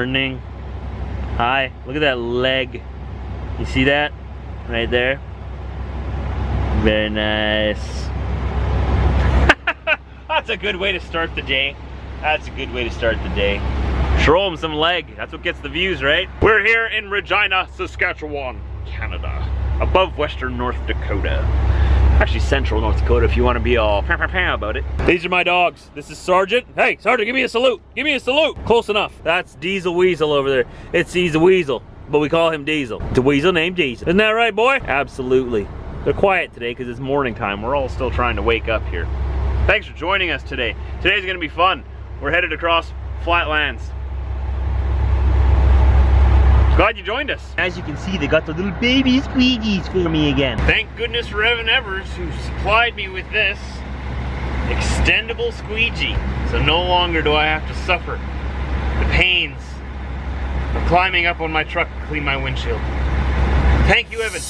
morning. Hi, look at that leg. You see that? Right there? Very nice. That's a good way to start the day. That's a good way to start the day. Show them some leg. That's what gets the views, right? We're here in Regina, Saskatchewan, Canada. Above western North Dakota. Actually central North Dakota if you want to be all about it. These are my dogs. This is Sergeant. Hey, Sergeant, give me a salute. Give me a salute. Close enough. That's Diesel Weasel over there. It's He's a Weasel, but we call him Diesel. It's a weasel named Diesel. Isn't that right, boy? Absolutely. They're quiet today because it's morning time. We're all still trying to wake up here. Thanks for joining us today. Today's gonna be fun. We're headed across flatlands. Glad you joined us. As you can see, they got the little baby squeegees for me again. Thank goodness for Evan Evers, who supplied me with this extendable squeegee. So no longer do I have to suffer the pains of climbing up on my truck to clean my windshield. Thank you, Evan.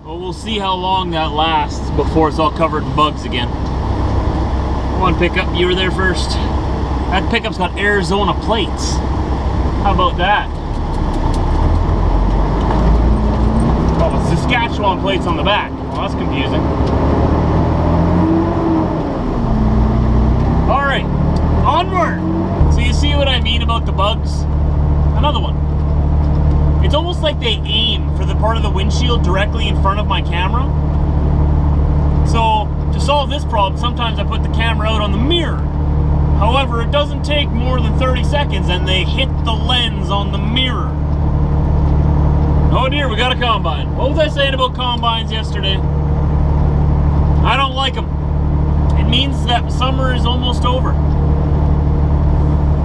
We'll see how long that lasts before it's all covered in bugs again. Come on, pickup, you were there first. That pickup's got Arizona plates. How about that? Oh, it's Saskatchewan plates on the back. Well, that's confusing. All right, onward. So you see what I mean about the bugs? Another one. It's almost like they aim for the part of the windshield directly in front of my camera. So to solve this problem, sometimes I put the camera out on the mirror. However, it doesn't take more than 30 seconds and they hit the lens on the mirror. Oh dear, we got a combine. What was I saying about combines yesterday? I don't like them. It means that summer is almost over.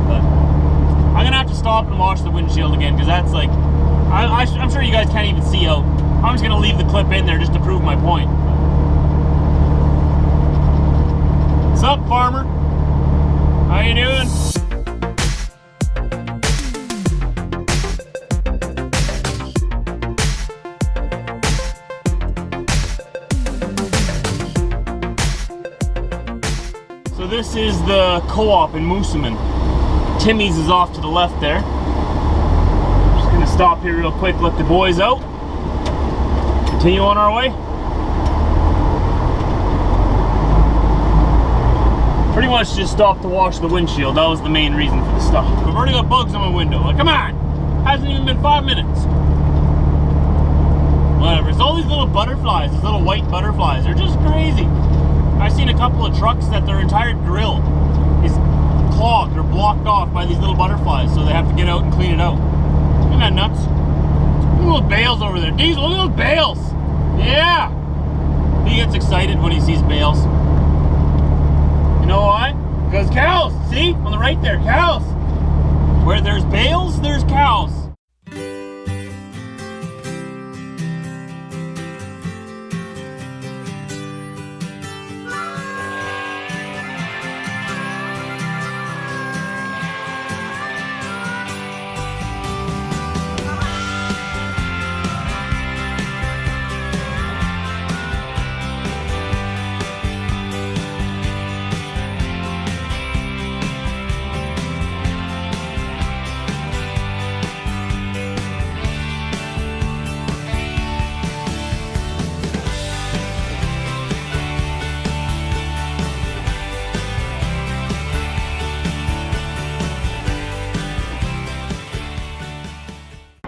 But I'm gonna have to stop and wash the windshield again because that's like, I'm sure you guys can't even see out. I'm just gonna leave the clip in there just to prove my point. What's up, farmer? How you doing? So this is the co-op in Moosomin. Timmy's is off to the left there. Stop here real quick, let the boys out. Continue on our way. Pretty much just stopped to wash the windshield. That was the main reason for the stop. I've already got bugs on my window. Like, come on! Hasn't even been 5 minutes. Whatever. It's all these little butterflies, these little white butterflies. They're just crazy. I've seen a couple of trucks that their entire grill is clogged or blocked off by these little butterflies, so they have to get out and clean it out. Isn't that nuts? Look at those bales over there. Diesel, look at those bales. Yeah. He gets excited when he sees bales. You know why? Because cows. See? On the right there, cows. Where there's bales, there's cows.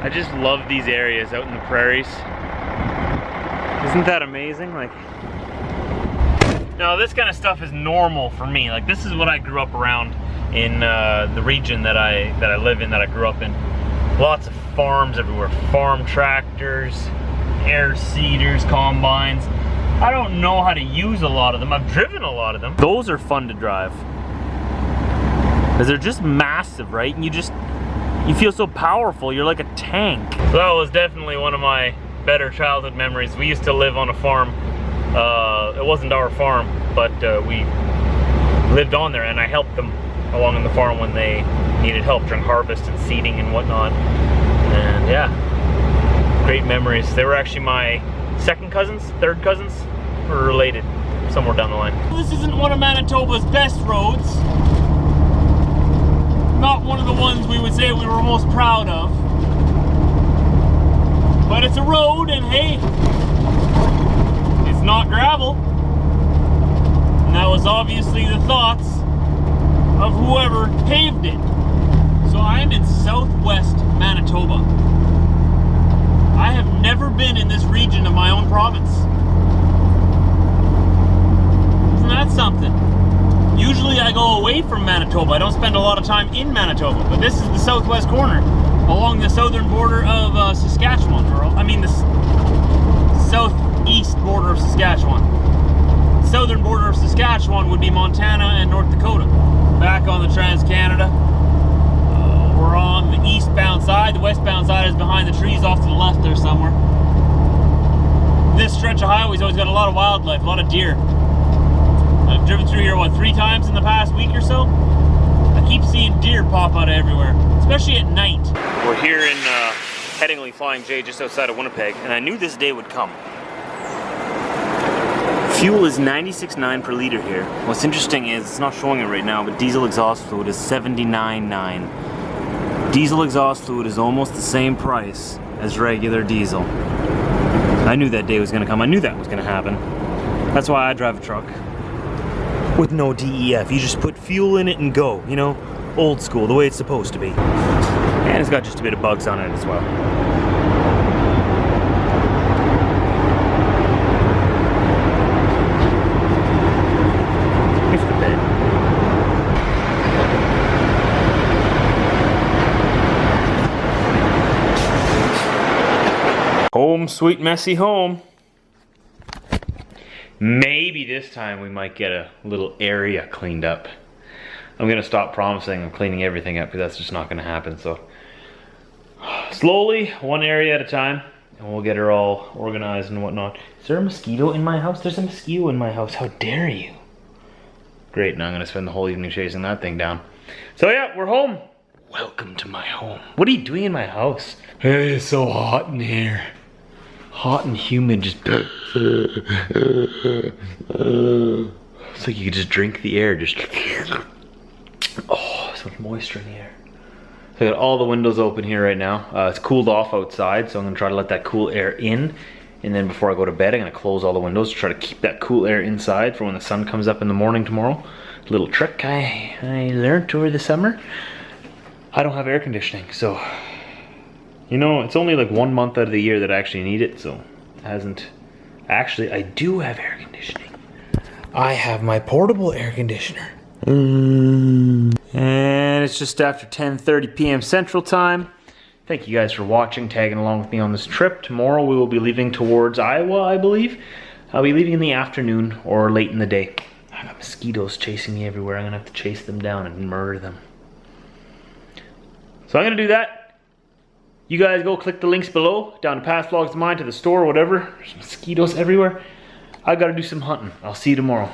I just love these areas out in the prairies. Isn't that amazing? Like, now this kind of stuff is normal for me. Like, this is what I grew up around in the region that I live in, that I grew up in. Lots of farms everywhere. Farm tractors, air seeders, combines. I don't know how to use a lot of them. I've driven a lot of them. Those are fun to drive. Because they're just massive, right? And you feel so powerful. You're like a tank. So that was definitely one of my better childhood memories. We used to live on a farm. It wasn't our farm, but we lived on there, and I helped them along on the farm when they needed help during harvest and seeding and whatnot. And yeah, great memories. They were actually my second cousins, third cousins. We're related somewhere down the line. This isn't one of Manitoba's best roads. Not one of the ones we would say we were most proud of. But it's a road, and hey, it's not gravel. And that was obviously the thoughts of whoever paved it. So I am in southwest Manitoba. I have never been in this region of my own province. Isn't that something? Usually I go away from Manitoba. I don't spend a lot of time in Manitoba, but this is the southwest corner along the southern border of Saskatchewan, or I mean the southeast border of Saskatchewan. Southern border of Saskatchewan would be Montana and North Dakota. Back on the Trans-Canada. We're on the eastbound side. The westbound side is behind the trees off to the left there somewhere. This stretch of highway's always got a lot of wildlife, a lot of deer. I've driven through here, what, 3 times in the past week or so? I keep seeing deer pop out of everywhere, especially at night. We're here in Headingley Flying J just outside of Winnipeg, and I knew this day would come. Fuel is 96.9 per liter here. What's interesting is, it's not showing it right now, but diesel exhaust fluid is 79.9. Diesel exhaust fluid is almost the same price as regular diesel. I knew that day was gonna come. I knew that was gonna happen. That's why I drive a truck with no DEF. You just put fuel in it and go, you know? Old school, the way it's supposed to be. And it's got just a bit of bugs on it as well. It's the bed. Home, sweet messy home. Maybe this time we might get a little area cleaned up. I'm gonna stop promising I'm cleaning everything up because that's just not gonna happen. So slowly, one area at a time, and we'll get her all organized and whatnot. Is there a mosquito in my house? There's a mosquito in my house. How dare you? Great, now I'm gonna spend the whole evening chasing that thing down. So yeah, we're home. Welcome to my home. What are you doing in my house? Hey, it's so hot in here. Hot and humid, just it's like you could just drink the air, just oh, so much moisture in the air. So I got all the windows open here right now. It's cooled off outside, so I'm gonna try to let that cool air in, and then before I go to bed, I'm gonna close all the windows to try to keep that cool air inside for when the sun comes up in the morning tomorrow. A little trick I learned over the summer. I don't have air conditioning, so you know, it's only like 1 month out of the year that I actually need it, so it hasn't. Actually, I do have air conditioning. I have my portable air conditioner. And it's just after 10:30 p.m. Central Time. Thank you guys for watching, tagging along with me on this trip. Tomorrow we will be leaving towards Iowa, I believe. I'll be leaving in the afternoon or late in the day. I got mosquitoes chasing me everywhere. I'm gonna have to chase them down and murder them. So I'm gonna do that. You guys go click the links below, down to past vlogs of mine, to the store, whatever. There's mosquitoes everywhere. I gotta do some hunting. I'll see you tomorrow.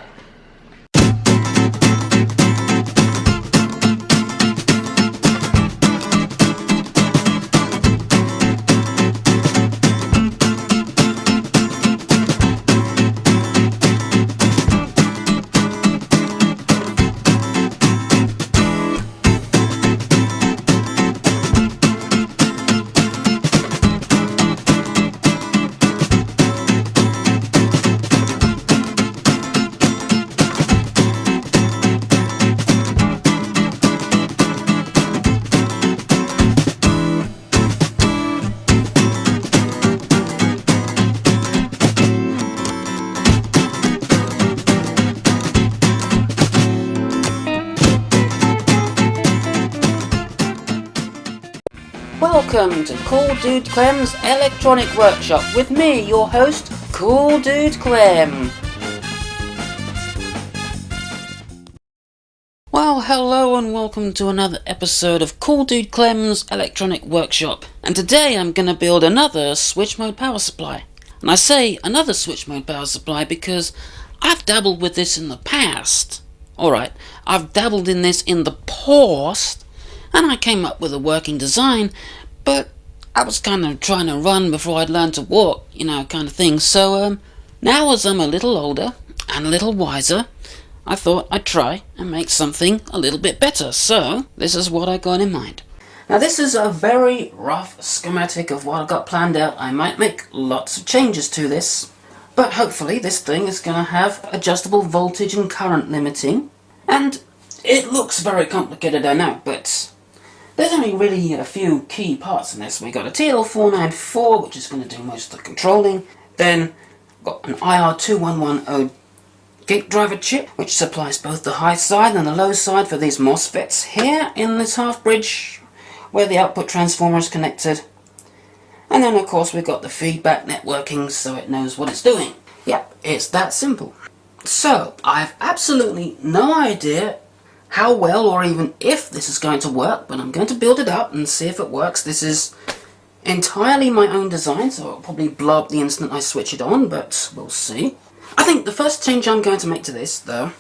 Welcome to Cool Dude Clem's Electronic Workshop with me, your host, Cool Dude Clem. Well, hello and welcome to another episode of Cool Dude Clem's Electronic Workshop. And today I'm going to build another switch mode power supply. And I say another switch mode power supply because I've dabbled with this in the past. Alright, I've dabbled in this in the past, and I came up with a working design, but I was kind of trying to run before I'd learned to walk, kind of thing. So, now as I'm a little older and a little wiser, I thought I'd try and make something a little bit better. So, this is what I got in mind. Now, this is a very rough schematic of what I've got planned out. I might make lots of changes to this, but hopefully this thing is going to have adjustable voltage and current limiting. And it looks very complicated, I know, but there's only really a few key parts in this. We've got a TL494, which is going to do most of the controlling. Then, got an IR2110 gate driver chip, which supplies both the high side and the low side for these MOSFETs here in this half bridge, where the output transformer is connected. And then, of course, we've got the feedback networking so it knows what it's doing. Yep, it's that simple. So, I've absolutely no idea how well or even if this is going to work, but I'm going to build it up and see if it works. This is entirely my own design, so it'll probably blow up the instant I switch it on, but we'll see. I think the first change I'm going to make to this, though,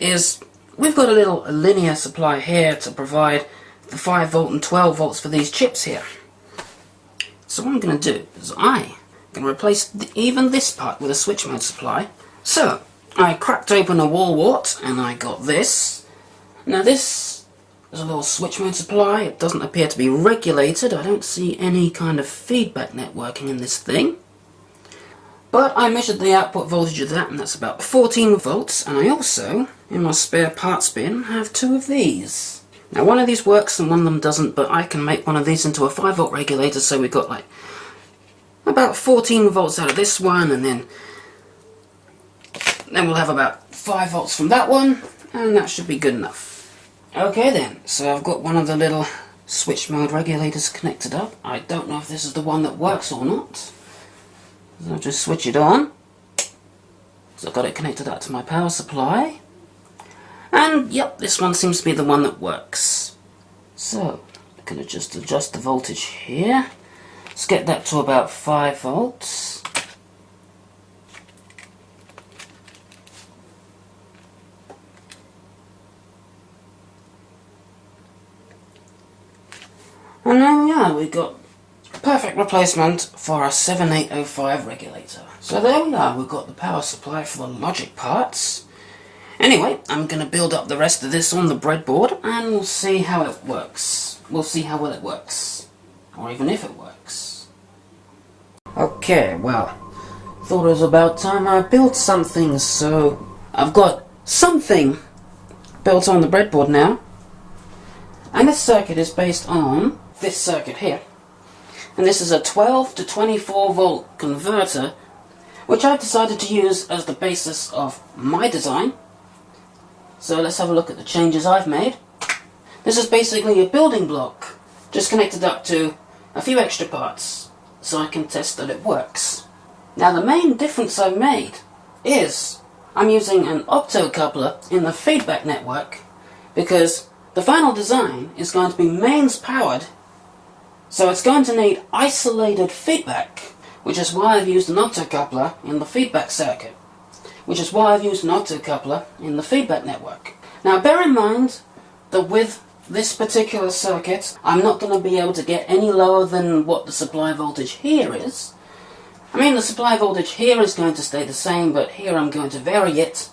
is we've got a little linear supply here to provide the 5 volt and 12 volts for these chips here. So what I'm going to do is I'm going to replace even this part with a switch mode supply. So, I cracked open a wall wart and I got this. Now this is a little switch mode supply. It doesn't appear to be regulated. I don't see any kind of feedback networking in this thing. But I measured the output voltage of that, and that's about 14 volts. And I also, in my spare parts bin, have 2 of these. Now one of these works and one of them doesn't, but I can make one of these into a 5 volt regulator, so we've got like about 14 volts out of this one, and then we'll have about 5 volts from that one, and that should be good enough. Okay then, so I've got one of the little switch mode regulators connected up. I don't know if this is the one that works or not. So I'll just switch it on. So I've got it connected up to my power supply. And yep, this one seems to be the one that works. So, I'm going to just adjust the voltage here. Let's get that to about 5 volts. And then, yeah, we got a perfect replacement for a 7805 regulator. So there we are, we've got the power supply for the logic parts. Anyway, I'm going to build up the rest of this on the breadboard, and we'll see how it works. We'll see how well it works. Or even if it works. Okay, well, thought it was about time I built something, so I've got something built on the breadboard now. And this circuit is based on this circuit here. And this is a 12 to 24 volt converter, which I've decided to use as the basis of my design. So let's have a look at the changes I've made. This is basically a building block, just connected up to a few extra parts, so I can test that it works. Now the main difference I've made is I'm using an optocoupler in the feedback network, because the final design is going to be mains powered, so it's going to need isolated feedback, which is why I've used an optocoupler in the feedback circuit, which is why I've used an optocoupler in the feedback network. Now bear in mind that with this particular circuit, I'm not going to be able to get any lower than what the supply voltage here is. I mean, the supply voltage here is going to stay the same, but here I'm going to vary it.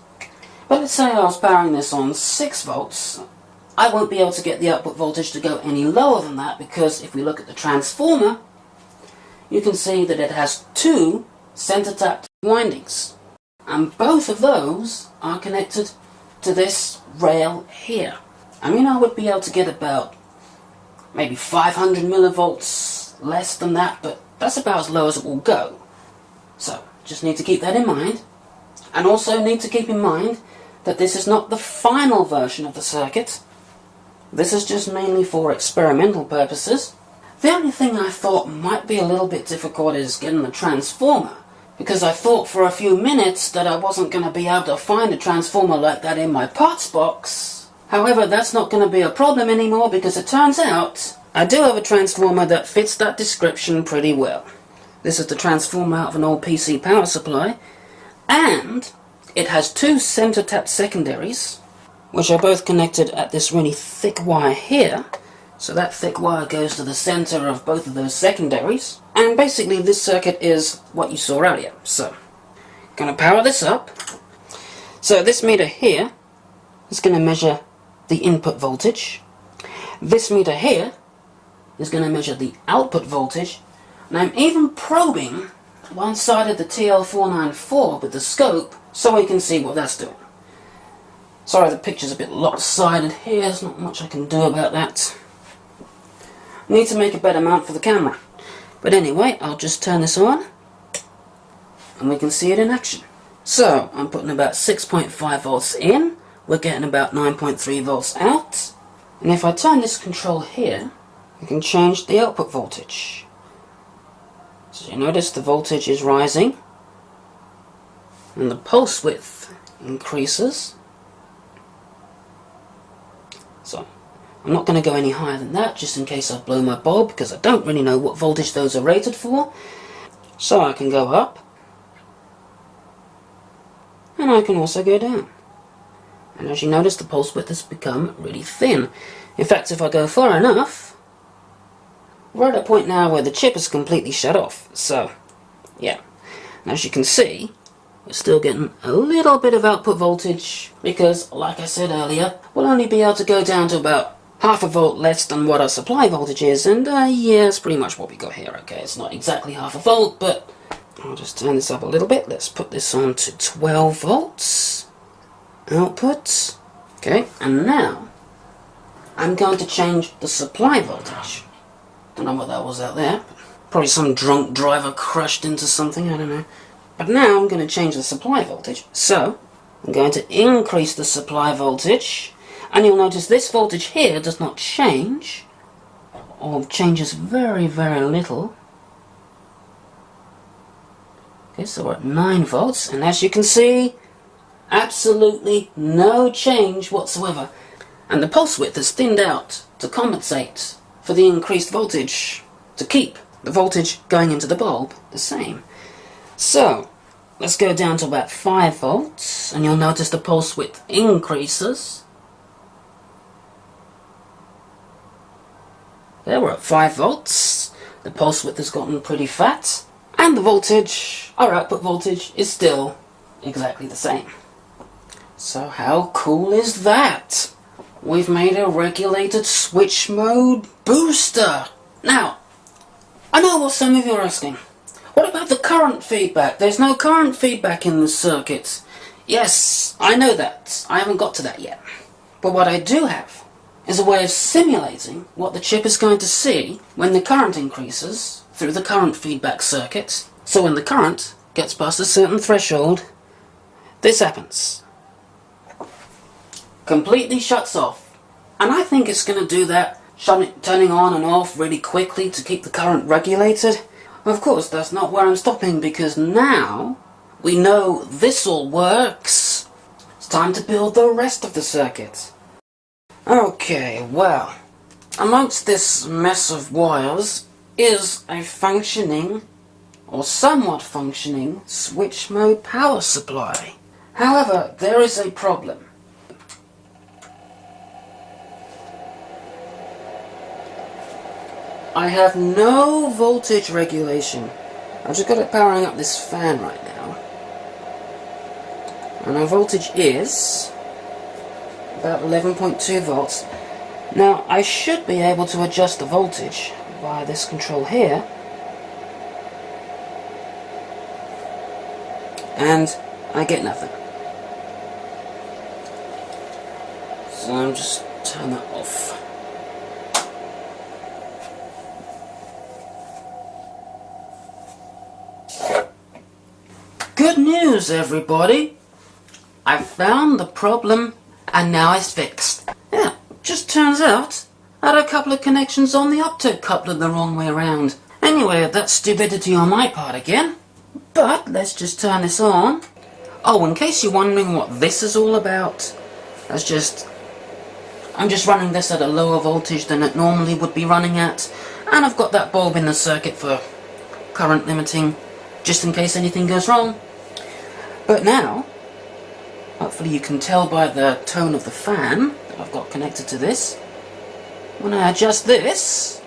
But let's say I was powering this on 6 volts. I won't be able to get the output voltage to go any lower than that, because if we look at the transformer, you can see that it has 2 center tapped windings. And both of those are connected to this rail here. I mean, I would be able to get about maybe 500 millivolts less than that, but that's about as low as it will go. So, just need to keep that in mind. And also need to keep in mind that this is not the final version of the circuit. This is just mainly for experimental purposes. The only thing I thought might be a little bit difficult is getting the transformer, because I thought for a few minutes that I wasn't going to be able to find a transformer like that in my parts box. However, that's not going to be a problem anymore, because it turns out I do have a transformer that fits that description pretty well. This is the transformer out of an old PC power supply, and it has 2 center tap secondaries, which are both connected at this really thick wire here. So that thick wire goes to the center of both of those secondaries. And basically this circuit is what you saw earlier. So, going to power this up. So this meter here is going to measure the input voltage. This meter here is going to measure the output voltage. And I'm even probing one side of the TL494 with the scope so we can see what that's doing. Sorry, the picture's a bit lopsided here. There's not much I can do about that. Need to make a better mount for the camera. But anyway, I'll just turn this on and we can see it in action. So, I'm putting about 6.5 volts in. We're getting about 9.3 volts out. And if I turn this control here, I can change the output voltage. So you notice the voltage is rising and the pulse width increases. So I'm not going to go any higher than that just in case I blow my bulb, because I don't really know what voltage those are rated for. So I can go up and I can also go down. And as you notice, the pulse width has become really thin. In fact, if I go far enough, we're at a point now where the chip is completely shut off. So, yeah. And as you can see, we're still getting a little bit of output voltage because, like I said earlier, we'll only be able to go down to about half a volt less than what our supply voltage is. And, yeah, it's pretty much what we got here, okay? It's not exactly half a volt, but I'll just turn this up a little bit. Let's put this on to 12 volts. Output. Okay, and now I'm going to change the supply voltage. Don't know what that was out there. Probably some drunk driver crashed into something, I don't know. But now I'm going to change the supply voltage. So, I'm going to increase the supply voltage. And you'll notice this voltage here does not change. Or changes very, very little. Okay, so we're at 9 volts. And as you can see, absolutely no change whatsoever. And the pulse width is thinned out to compensate for the increased voltage, to keep the voltage going into the bulb the same. So, let's go down to about 5 volts, and you'll notice the pulse width increases. There, we're at 5 volts. The pulse width has gotten pretty fat, and the voltage, our output voltage, is still exactly the same. So how cool is that? We've made a regulated switch mode booster. Now, I know what some of you are asking. What about the current feedback? There's no current feedback in this circuit. Yes, I know that. I haven't got to that yet. But what I do have is a way of simulating what the chip is going to see when the current increases through the current feedback circuit. So when the current gets past a certain threshold, this happens. Completely shuts off. And I think it's going to do that, turning on and off really quickly to keep the current regulated. Of course, that's not where I'm stopping, because now we know this all works. It's time to build the rest of the circuit. Okay, well, amongst this mess of wires is a functioning, or somewhat functioning, switch mode power supply. However, there is a problem. I have no voltage regulation. I've just got it powering up this fan right now. And our voltage is about 11.2 volts. Now, I should be able to adjust the voltage via this control here. And I get nothing. So I'm just turn that off. Good news, everybody! I found the problem and now it's fixed. Yeah, just turns out I had a couple of connections on the optocoupler the wrong way around. Anyway, that's stupidity on my part again. But let's just turn this on. Oh, in case you're wondering what this is all about, I'm just running this at a lower voltage than it normally would be running at, and I've got that bulb in the circuit for current limiting, just in case anything goes wrong. But now, Hopefully you can tell by the tone of the fan that I've got connected to this. When I adjust this,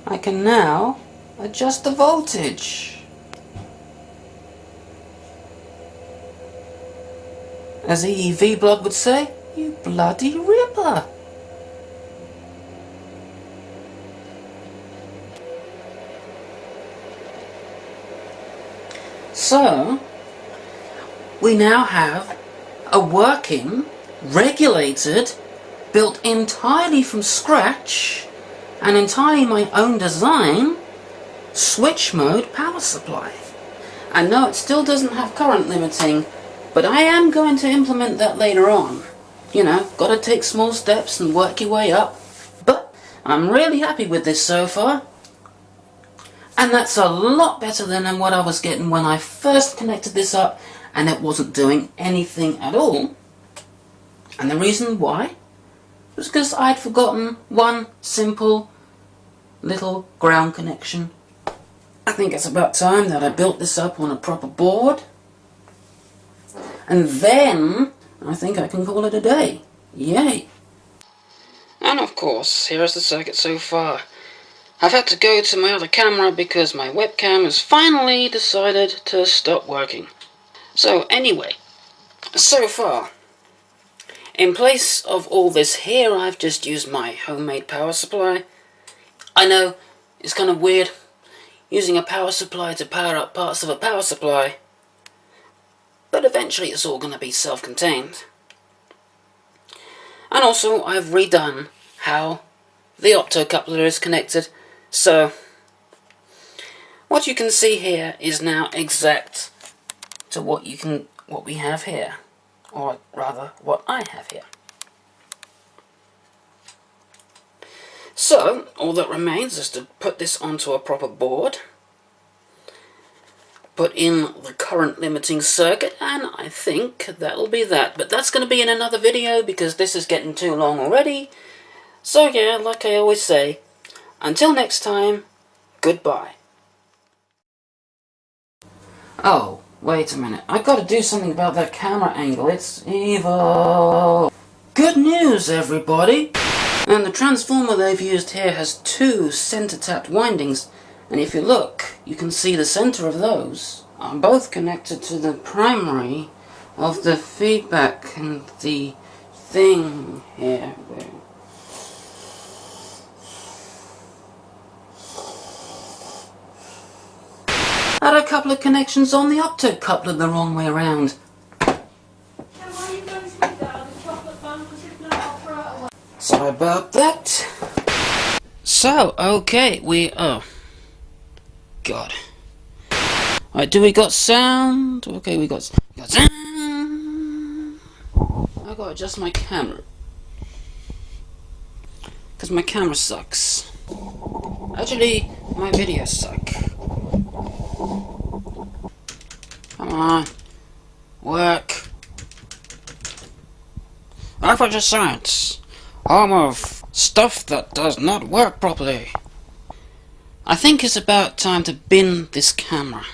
I can now adjust the voltage. As EEV Blog would say, you bloody ripper. So, we now have a working, regulated, built entirely from scratch, and entirely my own design, switch mode power supply. I know it still doesn't have current limiting, but I am going to implement that later on. You know, gotta take small steps and work your way up. But I'm really happy with this so far. And that's a lot better than what I was getting when I first connected this up and it wasn't doing anything at all. And the reason why was because I'd forgotten one simple little ground connection. I think it's about time that I built this up on a proper board. And then I think I can call it a day. Yay! And of course, here is the circuit so far. I've had to go to my other camera because my webcam has finally decided to stop working. So anyway, so far, in place of all this here, I've just used my homemade power supply. I know, it's kind of weird, using a power supply to power up parts of a power supply, but eventually it's all going to be self-contained. And also, I've redone how the optocoupler is connected. So, what you can see here is now exact to what we have here, or rather, what I have here. So, all that remains is to put this onto a proper board, put in the current limiting circuit, and I think that'll be that. But that's going to be in another video because this is getting too long already. So yeah, like I always say, until next time, goodbye. Oh, wait a minute. I've got to do something about that camera angle. It's evil. Good news, everybody! And the transformer they've used here has two center-tapped windings. And if you look, you can see the center of those are both connected to the primary of the feedback and the thing here. Had a couple of connections on the optocoupler the wrong way around. Sorry about that. So, okay, God. Alright, do we got sound? Okay, we got sound. I gotta adjust my camera. Because my camera sucks. Actually, my videos suck. Come on. Work. Aperture Science. Home of stuff that does not work properly. I think it's about time to bin this camera.